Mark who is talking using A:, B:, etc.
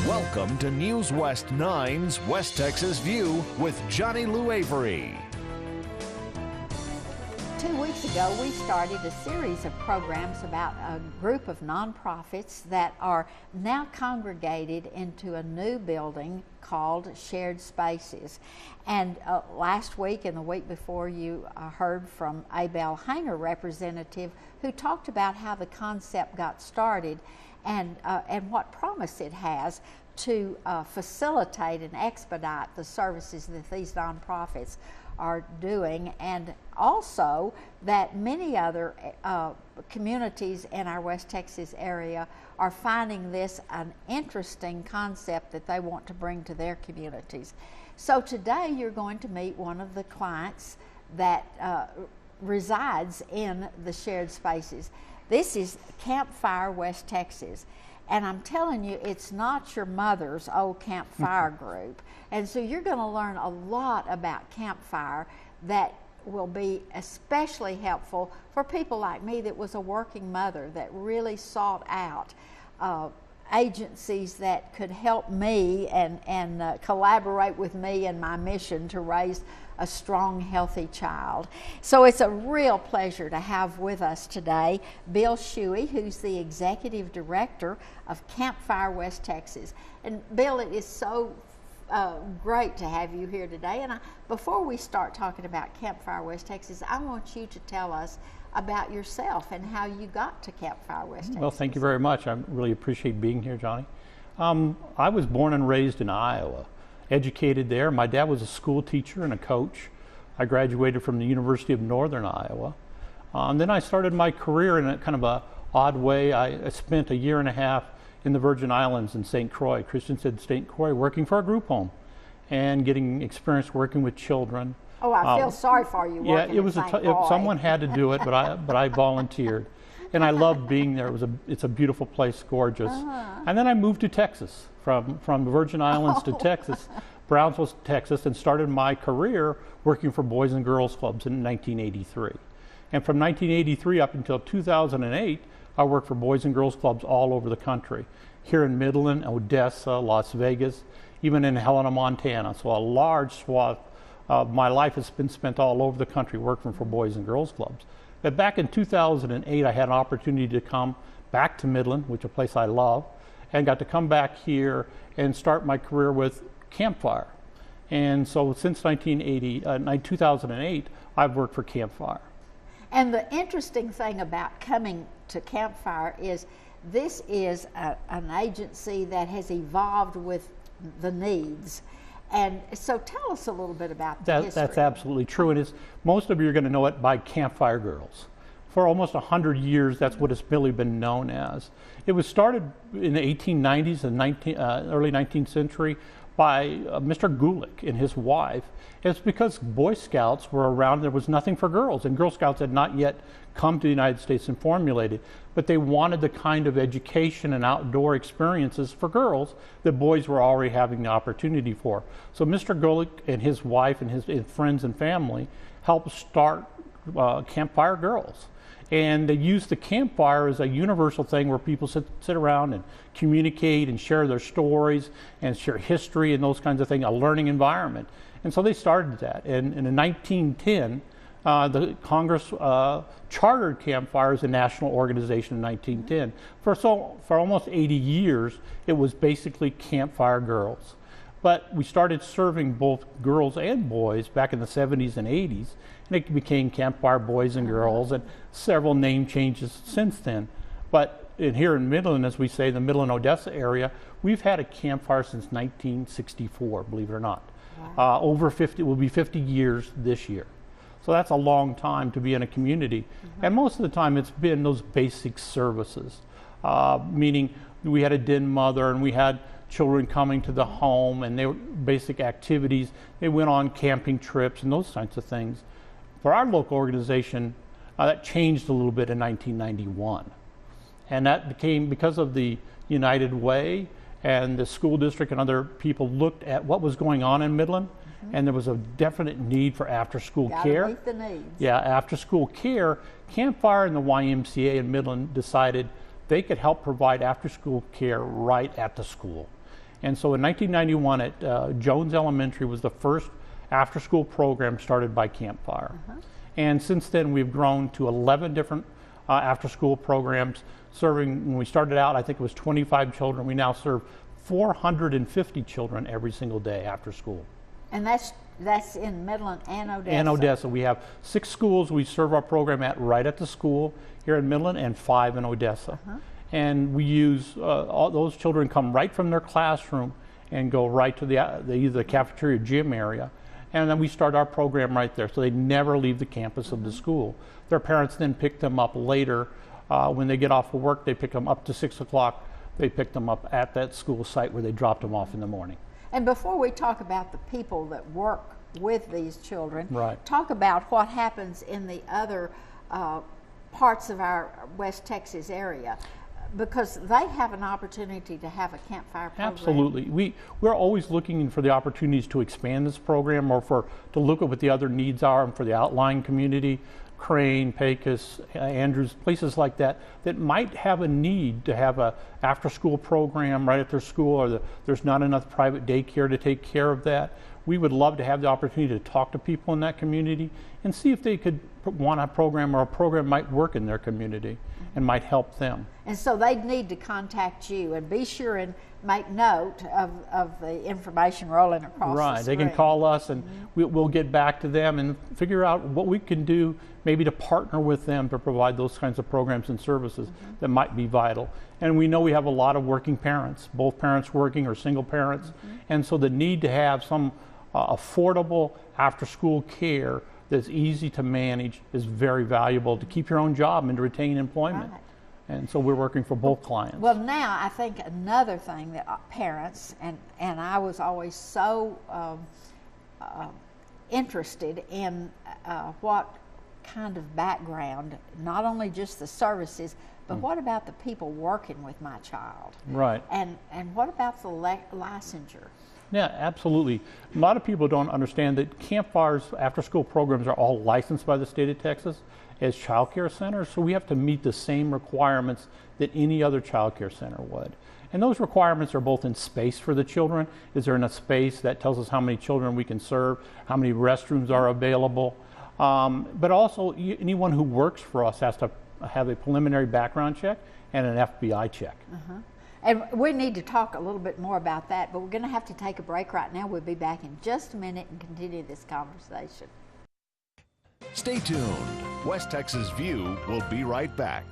A: Welcome to News West 9's West Texas View with Johnny Lou Avery.
B: 2 weeks ago, we started a series of programs about a group of nonprofits that are now congregated into a new building called Shared Spaces. And last week and the week before, you heard from Abel Hanger, representative, who talked about how the concept got started and what promise it has to facilitate and expedite the services that these nonprofits are doing, and also that many other communities in our West Texas area are finding this an interesting concept that they want to bring to their communities. So today you're going to meet one of the clients that resides in the Shared Spaces. This is Campfire West Texas. And I'm telling you, it's not your mother's old campfire group. And so you're going to learn a lot about Campfire that will be especially helpful for people like me that was a working mother that really sought out agencies that could help me and collaborate with me in my mission to raise a strong, healthy child. So it's a real pleasure to have with us today Bill Shuey, who's the Executive Director of Campfire West Texas. And Bill, it is so great to have you here today. And before we start talking about Campfire West Texas, I want you to tell us about yourself and how you got to Campfire West Texas.
C: Well, thank you very much. I really appreciate being here, Johnny. I was born and raised in Iowa. Educated there. My dad was a school teacher and a coach. I graduated from the University of Northern Iowa. Then I started my career in a kind of a odd way. I spent a year and a half in the Virgin Islands in St. Croix, Christiansted St. Croix, working for a group home and getting experience working with children.
B: Oh, I feel sorry for you.
C: Yeah, it was someone had to do it, but I volunteered, and I loved being there. It's a beautiful place, gorgeous. And then I moved to Texas. From the Virgin Islands to Texas, Brownsville, Texas, and started my career working for Boys and Girls Clubs in 1983. And from 1983 up until 2008, I worked for Boys and Girls Clubs all over the country, here in Midland, Odessa, Las Vegas, even in Helena, Montana. So a large swath of my life has been spent all over the country working for Boys and Girls Clubs. But back in 2008, I had an opportunity to come back to Midland, which is a place I love, and got to come back here and start my career with Campfire. And so since 2008, I've worked for Campfire.
B: And the interesting thing about coming to Campfire is this is an agency that has evolved with the needs. And so tell us a little bit about the history. That's
C: absolutely true. And most of you are going to know it by Campfire Girls. For almost 100 years, that's what it's really been known as. It was started in the 1890s and early 19th century by Mr. Gulick and his wife. It's because Boy Scouts were around. There was nothing for girls, and Girl Scouts had not yet come to the United States and formulated. But they wanted the kind of education and outdoor experiences for girls that boys were already having the opportunity for. So Mr. Gulick and his wife and his friends and family helped start Campfire Girls. And they use the campfire as a universal thing where people sit around and communicate and share their stories and share history and those kinds of things, a learning environment. And so they started that. And in 1910, the Congress chartered Campfire as a national organization in 1910. For almost 80 years, it was basically Campfire Girls. But we started serving both girls and boys back in the 70s and 80s. And it became Campfire Boys and Girls, and several name changes since then. But here in Midland, as we say, the Midland, Odessa area, we've had a Campfire since 1964, believe it or not. Wow. Over 50, it will be 50 years this year. So that's a long time to be in a community. Mm-hmm. And most of the time it's been those basic services, meaning we had a den mother and we had children coming to the home, and they were basic activities. They went on camping trips and those kinds of things. For our local organization, that changed a little bit in 1991. And that became because of the United Way, and the school district and other people looked at what was going on in Midland, and there was a definite need for after-school care.
B: Meet the needs.
C: Yeah, after-school care. Campfire and the YMCA in Midland decided they could help provide after-school care right at the school. And so in 1991 at Jones Elementary was the first after-school program started by Campfire. And since then we've grown to 11 different after-school programs serving, when we started out I think it was 25 children. We now serve 450 children every single day after school.
B: And that's in Midland and Odessa.
C: And Odessa. We have 6 schools we serve our program at right at the school here in Midland and 5 in Odessa. And we use, all those children come right from their classroom and go right to either the cafeteria or gym area. And then we start our program right there, so they never leave the campus of the school. Their parents then pick them up later. When they get off of work, they pick them up to 6 o'clock. They pick them up at that school site where they dropped them off in the morning.
B: And before we talk about the people that work with these children,
C: Right.
B: talk about what happens in the other parts of our West Texas area, because they have an opportunity to have a campfire program.
C: Absolutely. We're always looking for the opportunities to expand this program, or to look at what the other needs are, and for the outlying community, Crane, Pecos, Andrews, places like that, that might have a need to have a after-school program right at their school, or there's not enough private daycare to take care of that. We would love to have the opportunity to talk to people in that community and see if they could want a program, or a program might work in their community and might help them.
B: And so they'd need to contact you, and be sure and make note of the information rolling across the
C: Right, they
B: screen.
C: can call us, and we'll get back to them and figure out what we can do, maybe to partner with them to provide those kinds of programs and services that might be vital. And we know we have a lot of working parents, both parents working or single parents, and so the need to have some affordable after-school care that's easy to manage is very valuable to keep your own job and to retain employment.
B: Right.
C: And so we're working for both clients.
B: Well, now I think another thing that parents, and I was always so interested in what kind of background, not only just the services, but what about the people working with my child?
C: Right.
B: And what about the licensure?
C: Yeah, absolutely. A lot of people don't understand that Campfire's after-school programs are all licensed by the state of Texas as child care centers, so we have to meet the same requirements that any other child care center would. And those requirements are both in space for the children. Is there enough space? That tells us how many children we can serve, how many restrooms are available. But also, anyone who works for us has to have a preliminary background check and an FBI check.
B: And we need to talk a little bit more about that, but we're going to have to take a break right now. We'll be back in just a minute and continue this conversation.
A: Stay tuned. West Texas View will be right back.